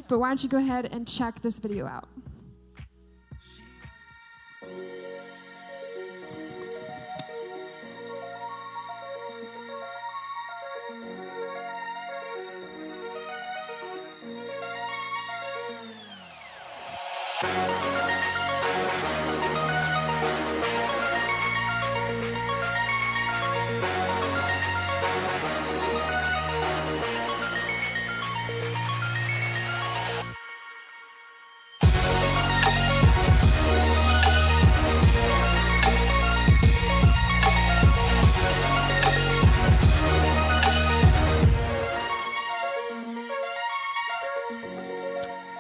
but why don't you go ahead and check this video out.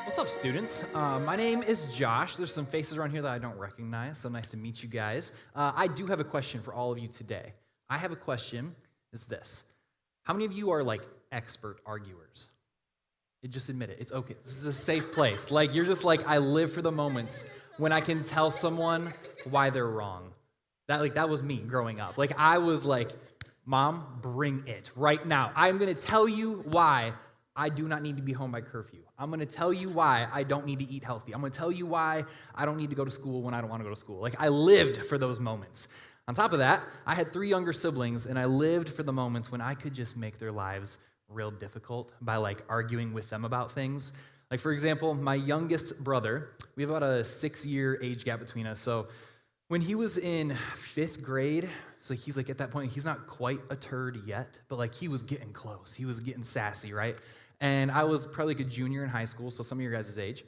What's up, students? My name is Josh. There's some faces around here that I don't recognize, so nice to meet you guys. I do have a question for all of you today. I have a question. It's this. How many of you are, expert arguers? Just admit it. It's okay. This is a safe place. You're just I live for the moments when I can tell someone why they're wrong. That was me growing up. I was Mom, bring it right now. I'm going to tell you why I do not need to be home by curfew. I'm going to tell you why I don't need to eat healthy. I'm going to tell you why I don't need to go to school when I don't want to go to school. I lived for those moments. On top of that, I had 3 younger siblings, and I lived for the moments when I could just make their lives real difficult by arguing with them about things. For example, my youngest brother, we have about a 6-year age gap between us. So when he was in 5th grade, he's at that point, he's not quite a turd yet, but he was getting close. He was getting sassy, right? And I was probably a junior in high school, so some of your guys' age.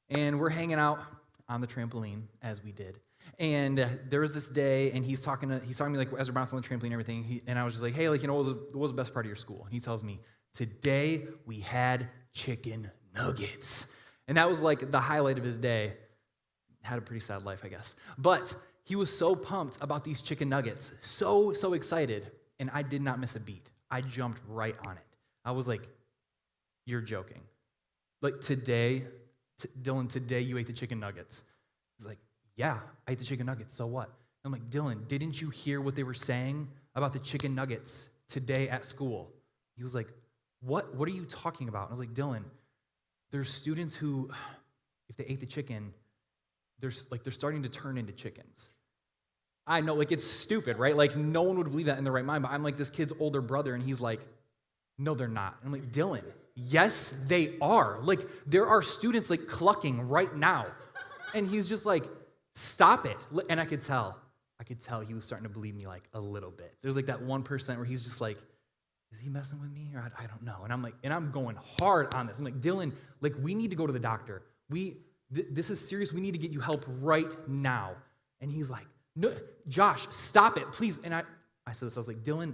And we're hanging out on the trampoline, as we did. And there was this day, and he's talking to me as we're bouncing on the trampoline and everything. And I was just hey, what was the best part of your school? And he tells me, today we had chicken nuggets. And that was the highlight of his day. Had a pretty sad life, I guess. But he was so pumped about these chicken nuggets, so excited, and I did not miss a beat. I jumped right on it. I was you're joking. Today, Dylan, today you ate the chicken nuggets. He's yeah, I ate the chicken nuggets, so what? I'm Dylan, didn't you hear what they were saying about the chicken nuggets today at school? He was what are you talking about? And I was Dylan, there's students who, if they ate the chicken, they're starting to turn into chickens. I know, it's stupid, right? No one would believe that in their right mind, but I'm this kid's older brother, and he's no, they're not. And I'm Dylan, yes, they are. There are students, clucking right now. And he's just stop it. And I could tell he was starting to believe me, a little bit. There's, that 1% where he's just is he messing with me? Or I don't know. And I'm and I'm going hard on this. I'm Dylan, we need to go to the doctor. This is serious. We need to get you help right now. And he's no, Josh, stop it, please. And I said this, I was Dylan,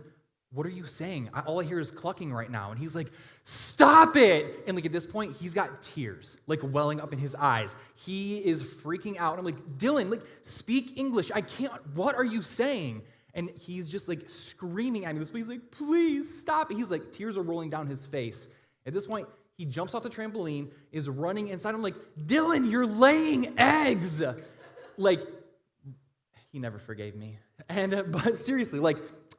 what are you saying? All I hear is clucking right now. And he's stop it. And at this point, he's got tears, welling up in his eyes. He is freaking out. I'm Dylan, speak English. I can't, what are you saying? And he's just screaming at me. He's please stop it. He's tears are rolling down his face. At this point, he jumps off the trampoline, is running inside. I'm Dylan, you're laying eggs. He never forgave me. And, but seriously,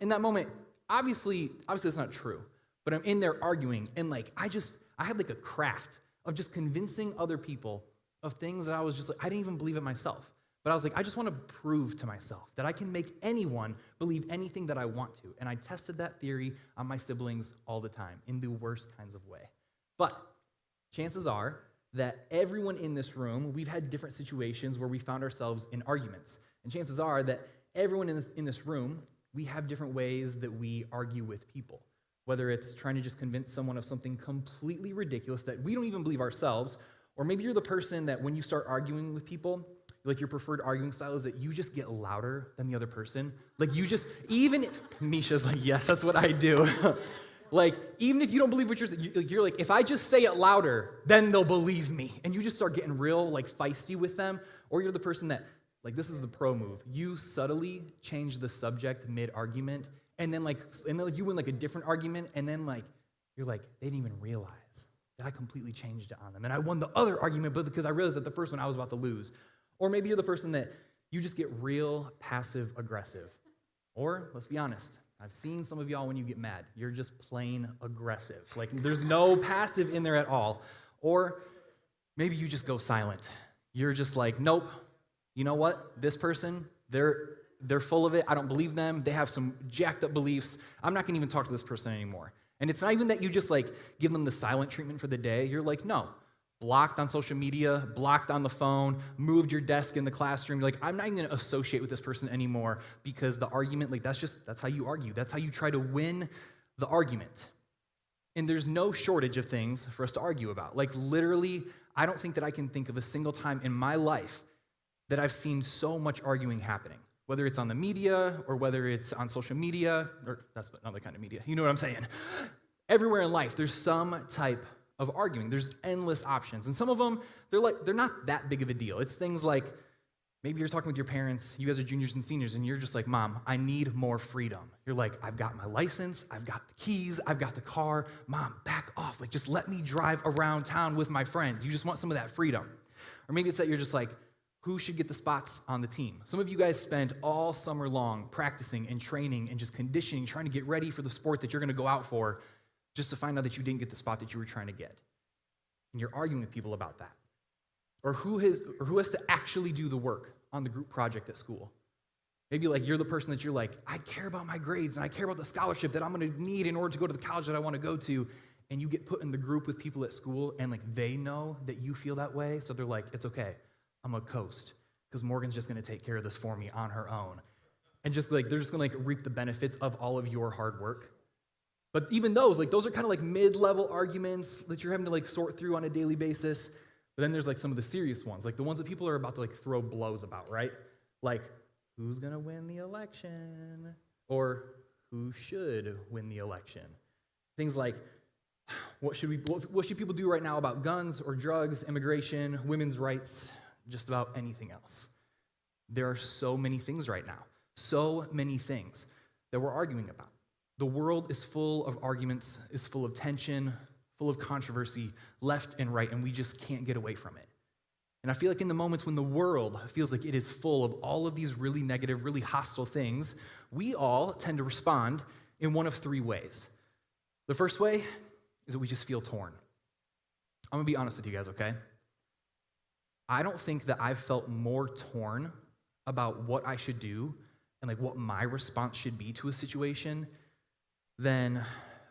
in that moment, obviously it's not true, but I'm in there arguing, and I had a craft of just convincing other people of things that I was just I didn't even believe it myself. But I was I just want to prove to myself that I can make anyone believe anything that I want to. And I tested that theory on my siblings all the time in the worst kinds of way. But chances are that everyone in this room, we've had different situations where we found ourselves in arguments. And chances are that everyone in this room, we have different ways that we argue with people, whether it's trying to just convince someone of something completely ridiculous that we don't even believe ourselves, or maybe you're the person that when you start arguing with people, your preferred arguing style is that you just get louder than the other person. Misha's yes, that's what I do. Even if you don't believe what you're saying, you're if I just say it louder, then they'll believe me. And you just start getting real feisty with them. Or you're the person that, this is the pro move. You subtly change the subject mid-argument, and then you win a different argument, and then you're they didn't even realize that I completely changed it on them. And I won the other argument, but because I realized that the first one I was about to lose. Or maybe you're the person that you just get real passive-aggressive. Or, let's be honest, I've seen some of y'all when you get mad. You're just plain aggressive. There's no passive in there at all. Or maybe you just go silent. You're just like, nope, you know what? This person, they're full of it. I don't believe them. They have some jacked up beliefs. I'm not gonna even talk to this person anymore. And it's not even that you just like give them the silent treatment for the day. You're like, no, blocked on social media, blocked on the phone, moved your desk in the classroom. You're like, I'm not even gonna associate with this person anymore because the argument, like that's how you argue. That's how you try to win the argument. And there's no shortage of things for us to argue about. Like literally, I don't think that I can think of a single time in my life that I've seen so much arguing happening, whether it's on the media or whether it's on social media, or that's another kind of media. You know what I'm saying? Everywhere in life, there's some type of arguing. There's endless options. And some of them, they're not that big of a deal. It's things like, maybe you're talking with your parents, you guys are juniors and seniors, and you're just like, Mom, I need more freedom. You're like, I've got my license, I've got the keys, I've got the car. Mom, back off. Like, just let me drive around town with my friends. You just want some of that freedom. Or maybe it's that you're just like, who should get the spots on the team? Some of you guys spend all summer long practicing and training and just conditioning, trying to get ready for the sport that you're going to go out for, just to find out that you didn't get the spot that you were trying to get. And you're arguing with people about that. Or who has to actually do the work on the group project at school? Maybe like you're the person that you're like, I care about my grades and I care about the scholarship that I'm going to need in order to go to the college that I want to go to. And you get put in the group with people at school and like they know that you feel that way. So they're like, it's okay. I'm going to coast because Morgan's just going to take care of this for me on her own. And just like, they're just going to like reap the benefits of all of your hard work. But even those are kind of like mid-level arguments that you're having to like sort through on a daily basis. But then there's like some of the serious ones, like the ones that people are about to like throw blows about, right? Like, who's gonna win the election? Or who should win the election? Things like, what should people do right now about guns or drugs, immigration, women's rights, just about anything else? There are so many things right now, so many things that we're arguing about. The world is full of arguments, is full of tension, full of controversy, left and right, and we just can't get away from it. And I feel like in the moments when the world feels like it is full of all of these really negative, really hostile things, we all tend to respond in one of three ways. The first way is that we just feel torn. I'm gonna be honest with you guys, okay? I don't think that I've felt more torn about what I should do and like what my response should be to a situation than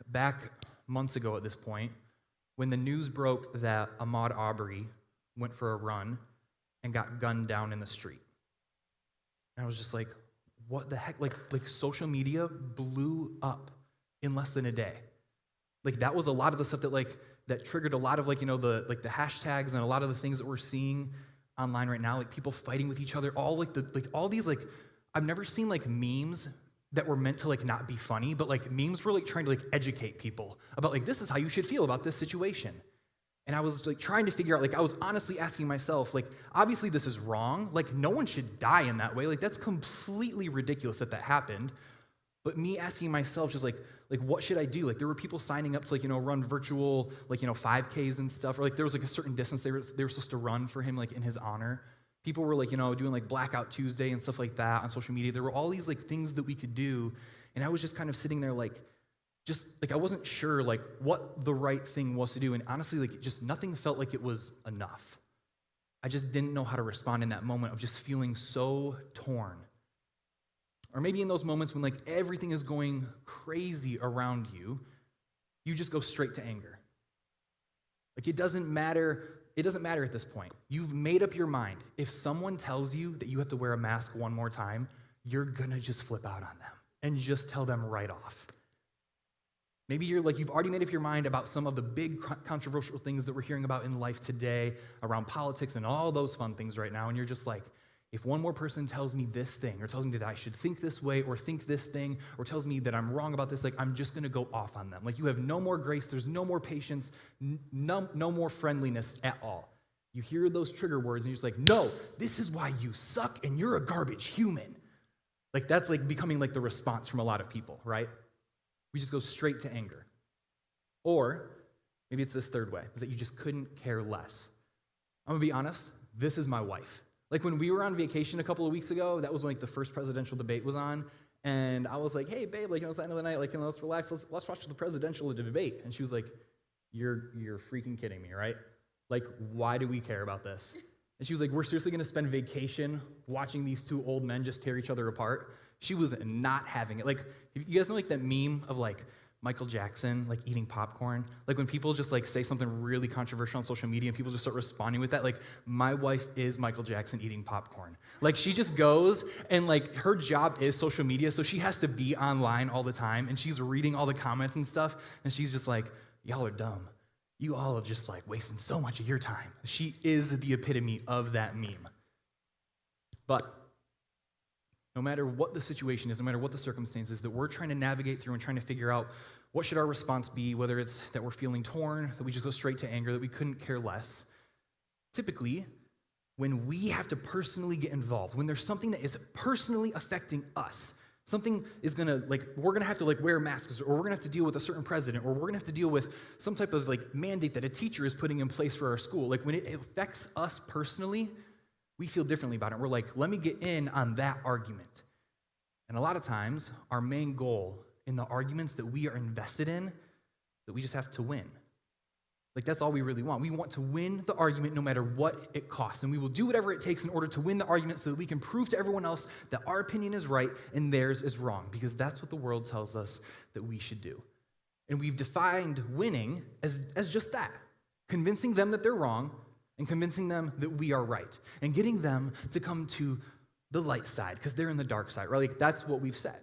back months ago at this point, when the news broke that Ahmaud Arbery went for a run and got gunned down in the street. And I was just like, what the heck? Like social media blew up in less than a day. Like that was a lot of the stuff that triggered a lot of the hashtags and a lot of the things that we're seeing online right now, like people fighting with each other, all these I've never seen like memes that were meant to like not be funny, but like memes were like trying to like educate people about like, this is how you should feel about this situation. And I was like trying to figure out, like I was honestly asking myself, like obviously this is wrong, like no one should die in that way, like that's completely ridiculous that happened. But me asking myself just like what should I do? Like there were people signing up to like, run virtual 5Ks and stuff, or like there was like a certain distance they were supposed to run for him like in his honor. People were like, doing like Blackout Tuesday and stuff like that on social media. There were all these like things that we could do. And I was just kind of sitting there I wasn't sure like what the right thing was to do. And honestly, like just nothing felt like it was enough. I just didn't know how to respond in that moment of just feeling so torn. Or maybe in those moments when like everything is going crazy around you, you just go straight to anger. Like it doesn't matter at this point. You've made up your mind. If someone tells you that you have to wear a mask one more time, you're gonna just flip out on them and just tell them right off. Maybe you've already made up your mind about some of the big controversial things that we're hearing about in life today around politics and all those fun things right now, and you're just like, if one more person tells me this thing, or tells me that I should think this way, or think this thing, or tells me that I'm wrong about this, like I'm just gonna go off on them. Like you have no more grace, there's no more patience, no more friendliness at all. You hear those trigger words and you're just like, no, this is why you suck and you're a garbage human. Like that's like becoming like the response from a lot of people, right? We just go straight to anger. Or maybe it's this third way, is that you just couldn't care less. I'm gonna be honest, this is my wife. Like when we were on vacation a couple of weeks ago, that was when like the first presidential debate was on, and I was like, hey babe, like it's the end of the night, like let's relax, let's watch the presidential debate. And she was like, you're freaking kidding me, right? Like, why do we care about this? And she was like, we're seriously going to spend vacation watching these two old men just tear each other apart? She was not having it. Like, you guys know like that meme of like Michael Jackson like eating popcorn? Like when people just like say something really controversial on social media and people just start responding with that, like, my wife is Michael Jackson eating popcorn. Like she just goes and like her job is social media, so she has to be online all the time and she's reading all the comments and stuff and she's just like, y'all are dumb. You all are just like wasting so much of your time. She is the epitome of that meme. But no matter what the situation is, no matter what the circumstances that we're trying to navigate through and trying to figure out what should our response be, whether it's that we're feeling torn, that we just go straight to anger, that we couldn't care less. Typically, when we have to personally get involved, when there's something that is personally affecting us, something is gonna, like, we're gonna have to like wear masks, or we're gonna have to deal with a certain president, or we're gonna have to deal with some type of like mandate that a teacher is putting in place for our school. Like when it affects us personally, we feel differently about it. We're like, let me get in on that argument. And a lot of times, our main goal in the arguments that we are invested in, that we just have to win. Like that's all we really want. We want to win the argument no matter what it costs. And we will do whatever it takes in order to win the argument so that we can prove to everyone else that our opinion is right and theirs is wrong, because that's what the world tells us that we should do. And we've defined winning as just that, convincing them that they're wrong and convincing them that we are right, and getting them to come to the light side because they're in the dark side, right? Like that's what we've said.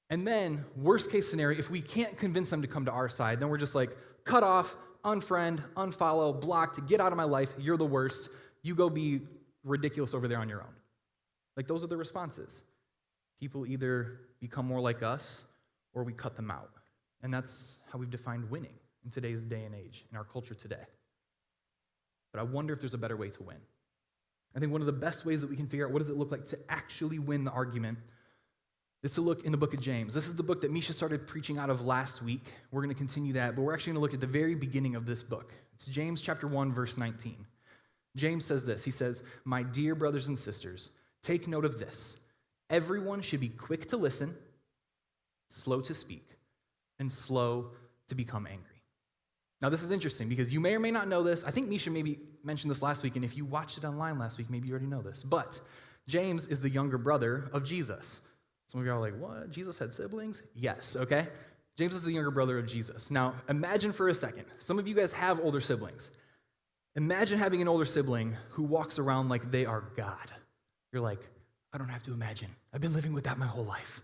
And then, worst case scenario, if we can't convince them to come to our side, then we're just like, cut off, unfriend, unfollow, blocked, get out of my life, you're the worst, you go be ridiculous over there on your own. Like those are the responses. People either become more like us or we cut them out. And that's how we've defined winning in today's day and age, in our culture today. But I wonder if there's a better way to win. I think one of the best ways that we can figure out what does it look like to actually win the argument is to look in the book of James. This is the book that Misha started preaching out of last week. We're going to continue that, but we're actually going to look at the very beginning of this book. It's James chapter 1, verse 19. James says this. He says, "My dear brothers and sisters, take note of this. Everyone should be quick to listen, slow to speak, and slow to become angry." Now, this is interesting because you may or may not know this. I think Misha maybe mentioned this last week, and if you watched it online last week, maybe you already know this. But James is the younger brother of Jesus. Some of you are like, what? Jesus had siblings? Yes, okay? James is the younger brother of Jesus. Now, imagine for a second. Some of you guys have older siblings. Imagine having an older sibling who walks around like they are God. You're like, I don't have to imagine. I've been living with that my whole life.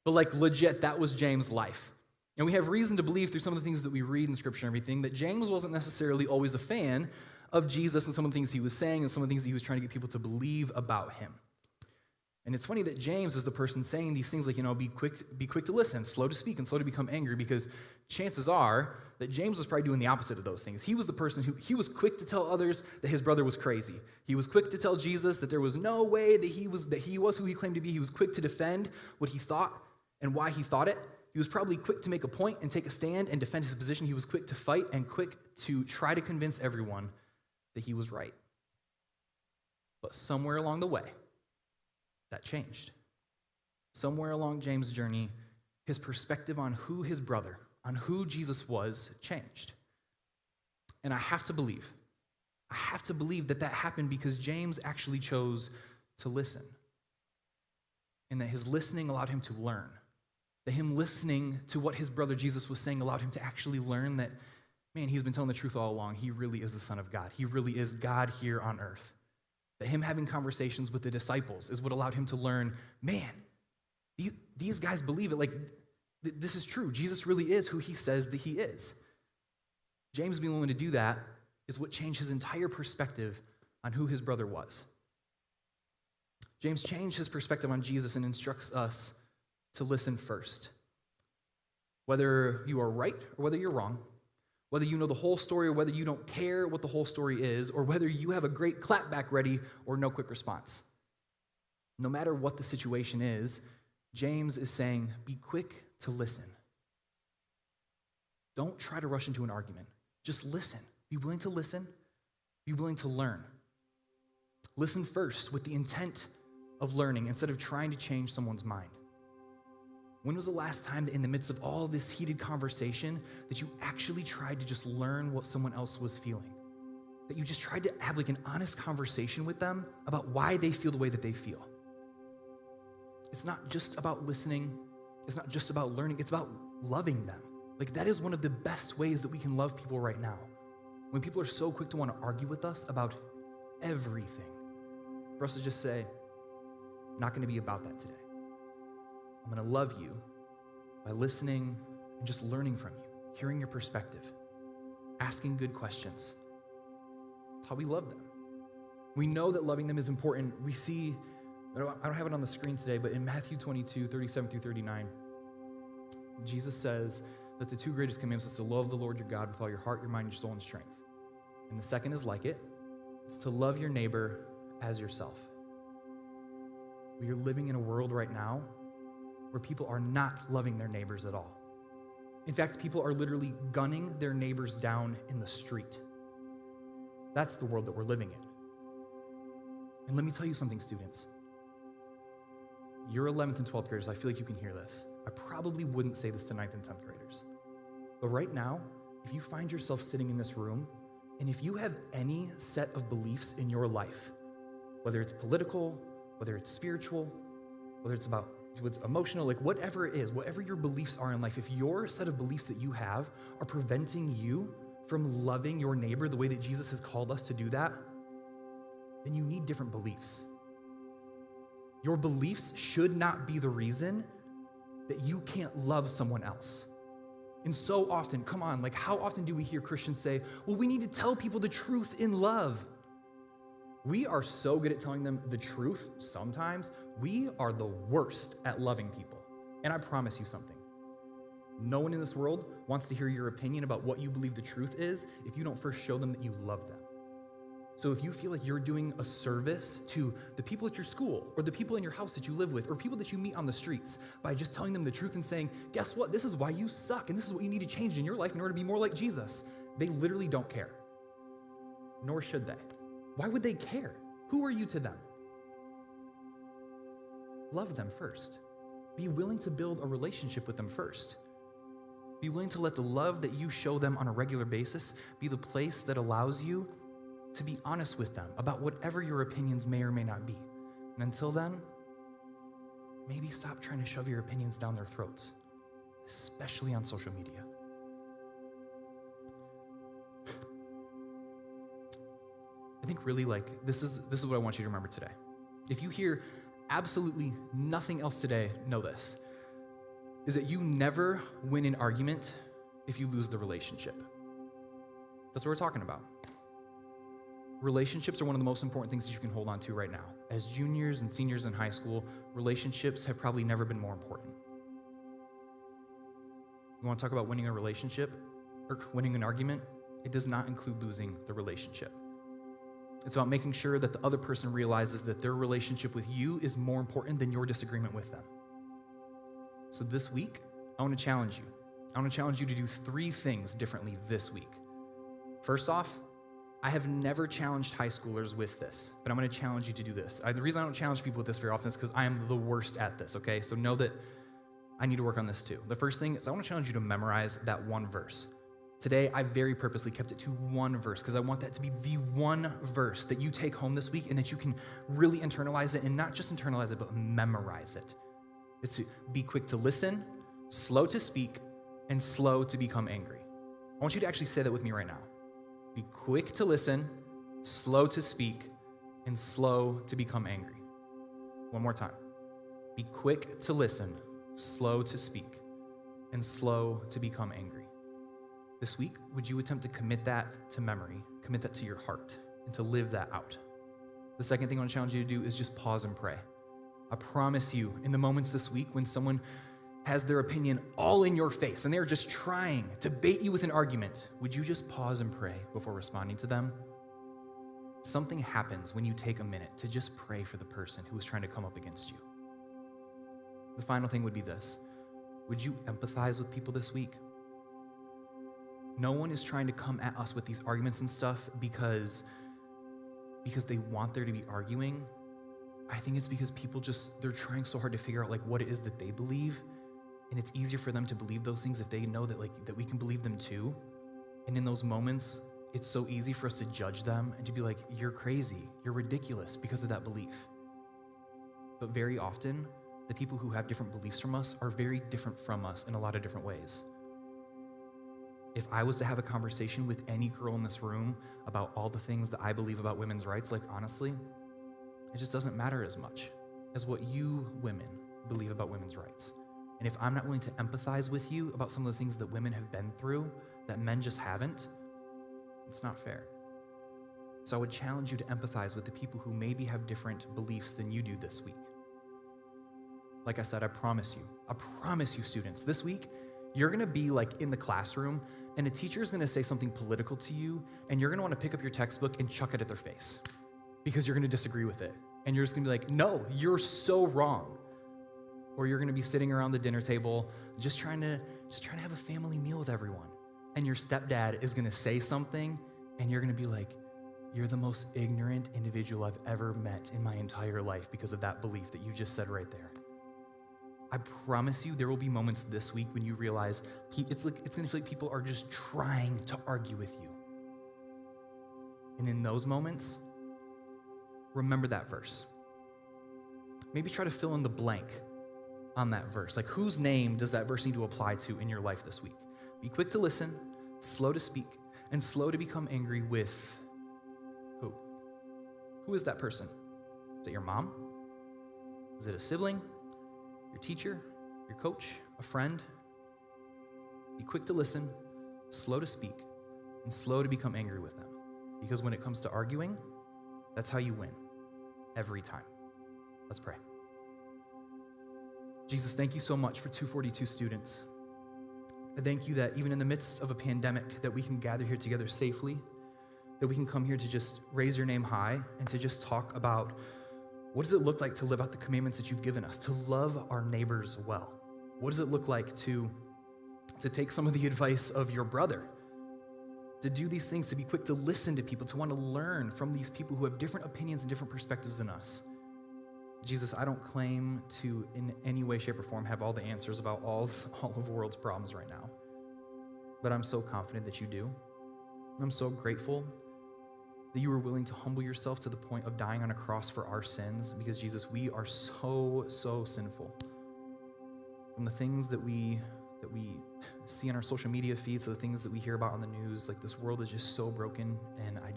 But like legit, that was James' life. And we have reason to believe through some of the things that we read in Scripture and everything that James wasn't necessarily always a fan of Jesus and some of the things he was saying and some of the things he was trying to get people to believe about him. And it's funny that James is the person saying these things like, be quick to listen, slow to speak, and slow to become angry, because chances are that James was probably doing the opposite of those things. He was the person he was quick to tell others that his brother was crazy. He was quick to tell Jesus that there was no way that he was who he claimed to be. He was quick to defend what he thought and why he thought it. He was probably quick to make a point and take a stand and defend his position. He was quick to fight and quick to try to convince everyone that he was right. But somewhere along the way, that changed. Somewhere along James' journey, his perspective on who his brother, on who Jesus was, changed. And I have to believe that happened because James actually chose to listen. And that his listening allowed him to learn. That him listening to what his brother Jesus was saying allowed him to actually learn that, man, he's been telling the truth all along. He really is the Son of God. He really is God here on earth. That him having conversations with the disciples is what allowed him to learn, man, these guys believe it. Like, this is true. Jesus really is who he says that he is. James being willing to do that is what changed his entire perspective on who his brother was. James changed his perspective on Jesus and instructs us to listen first. Whether you are right or whether you're wrong, whether you know the whole story or whether you don't care what the whole story is, or whether you have a great clapback ready or no quick response. No matter what the situation is, James is saying, be quick to listen. Don't try to rush into an argument. Just listen. Be willing to listen. Be willing to learn. Listen first with the intent of learning instead of trying to change someone's mind. When was the last time that in the midst of all this heated conversation that you actually tried to just learn what someone else was feeling? that you just tried to have like an honest conversation with them about why they feel the way that they feel. It's not just about listening. It's not just about learning. It's about loving them. Like that is one of the best ways that we can love people right now. When people are so quick to want to argue with us about everything, for us to just say, not going to be about that today. I'm going to love you by listening and just learning from you, hearing your perspective, asking good questions. That's how we love them. We know that loving them is important. We see, I don't have it on the screen today, but in Matthew 22, 37 through 39, Jesus says that the two greatest commandments is to love the Lord your God with all your heart, your mind, your soul, and strength. And the second is like it. It's to love your neighbor as yourself. We are living in a world right now where people are not loving their neighbors at all. In fact, people are literally gunning their neighbors down in the street. That's the world that we're living in. And let me tell you something, students. You're 11th and 12th graders. I feel like you can hear this. I probably wouldn't say this to 9th and 10th graders. But right now, if you find yourself sitting in this room, and if you have any set of beliefs in your life, whether it's political, whether it's spiritual, whether it's about what's emotional, like whatever it is, whatever your beliefs are in life, if your set of beliefs that you have are preventing you from loving your neighbor the way that Jesus has called us to do that, then you need different beliefs. Your beliefs should not be the reason that you can't love someone else. And so often, come on, like how often do we hear Christians say, well, we need to tell people the truth in love? We are so good at telling them the truth sometimes. We are the worst at loving people. And I promise you something. No one in this world wants to hear your opinion about what you believe the truth is if you don't first show them that you love them. So if you feel like you're doing a service to the people at your school or the people in your house that you live with or people that you meet on the streets by just telling them the truth and saying, guess what? This is why you suck and this is what you need to change in your life in order to be more like Jesus. They literally don't care. Nor should they. Why would they care? Who are you to them? Love them first. Be willing to build a relationship with them first. Be willing to let the love that you show them on a regular basis be the place that allows you to be honest with them about whatever your opinions may or may not be. And until then, maybe stop trying to shove your opinions down their throats, especially on social media. I think really this is what I want you to remember today. If you hear absolutely nothing else today, know this, is that you never win an argument if you lose the relationship. That's what we're talking about. Relationships are one of the most important things that you can hold on to right now. As juniors and seniors in high school, relationships have probably never been more important. You want to talk about winning a relationship or winning an argument? It does not include losing the relationship. It's about making sure that the other person realizes that their relationship with you is more important than your disagreement with them. So this week, I want to challenge you. I want to challenge you to do 3 things differently this week. First off, I have never challenged high schoolers with this, but I'm going to challenge you to do this. The reason I don't challenge people with this very often is because I am the worst at this, okay? So know that I need to work on this too. The first thing is I want to challenge you to memorize that one verse. Today, I very purposely kept it to one verse because I want that to be the one verse that you take home this week and that you can really internalize it, and not just internalize it, but memorize it. It's to be quick to listen, slow to speak, and slow to become angry. I want you to actually say that with me right now. Be quick to listen, slow to speak, and slow to become angry. One more time. Be quick to listen, slow to speak, and slow to become angry. This week, would you attempt to commit that to memory, commit that to your heart, and to live that out? The second thing I want to challenge you to do is just pause and pray. I promise you, in the moments this week when someone has their opinion all in your face and they're just trying to bait you with an argument, would you just pause and pray before responding to them? Something happens when you take a minute to just pray for the person who is trying to come up against you. The final thing would be this. Would you empathize with people this week? No one is trying to come at us with these arguments and stuff because they want there to be arguing. I think it's because people they're trying so hard to figure out what it is that they believe. And it's easier for them to believe those things if they know that we can believe them too. And in those moments, it's so easy for us to judge them and to be like, you're crazy, you're ridiculous because of that belief. But very often, the people who have different beliefs from us are very different from us in a lot of different ways. If I was to have a conversation with any girl in this room about all the things that I believe about women's rights, like honestly, it just doesn't matter as much as what you women believe about women's rights. And if I'm not willing to empathize with you about some of the things that women have been through that men just haven't, it's not fair. So I would challenge you to empathize with the people who maybe have different beliefs than you do this week. Like I said, I promise you students, this week, you're gonna be like in the classroom and a teacher is gonna say something political to you and you're gonna wanna pick up your textbook and chuck it at their face because you're gonna disagree with it. And you're just gonna be like, no, you're so wrong. Or you're gonna be sitting around the dinner table just trying to have a family meal with everyone. And your stepdad is gonna say something and you're gonna be like, you're the most ignorant individual I've ever met in my entire life because of that belief that you just said right there. I promise you there will be moments this week when you realize it's gonna feel like people are just trying to argue with you. And in those moments, remember that verse. Maybe try to fill in the blank on that verse. Like, whose name does that verse need to apply to in your life this week? Be quick to listen, slow to speak, and slow to become angry with who? Who is that person? Is it your mom? Is it a sibling? Your teacher? Your coach? A friend? Be quick to listen, slow to speak, and slow to become angry with them. Because when it comes to arguing, that's how you win. Every time. Let's pray. Jesus, thank you so much for 242 students. I thank you that even in the midst of a pandemic, that we can gather here together safely, that we can come here to just raise your name high and to just talk about what does it look like to live out the commandments that you've given us, to love our neighbors well? What does it look like to take some of the advice of your brother, to do these things, to be quick to listen to people, to want to learn from these people who have different opinions and different perspectives than us? Jesus, I don't claim to in any way, shape, or form have all the answers about all of the world's problems right now, but I'm so confident that you do. And I'm so grateful that you were willing to humble yourself to the point of dying on a cross for our sins, because Jesus, we are so sinful. From the things that we see on our social media feeds to the things that we hear about on the news, like this world is just so broken, and I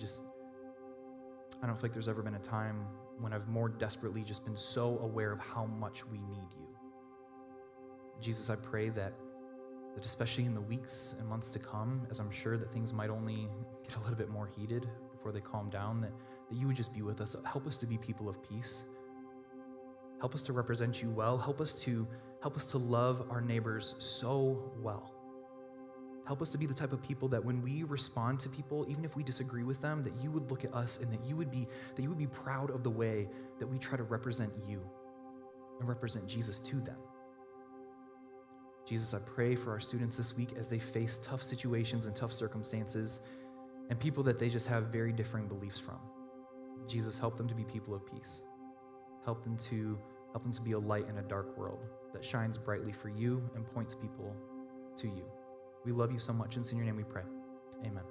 don't feel like there's ever been a time when I've more desperately just been so aware of how much we need you. Jesus, I pray that especially in the weeks and months to come, as I'm sure that things might only get a little bit more heated before they calm down, that you would just be with us. Help us to be people of peace. Help us to represent you well. Help us to love our neighbors so well. Help us to be the type of people that when we respond to people, even if we disagree with them, that you would look at us and that you would be proud of the way that we try to represent you and represent Jesus to them. Jesus, I pray for our students this week as they face tough situations and tough circumstances and people that they just have very differing beliefs from. Jesus, help them to be people of peace. Help them to be a light in a dark world that shines brightly for you and points people to you. We love you so much, and it's in your name we pray. Amen.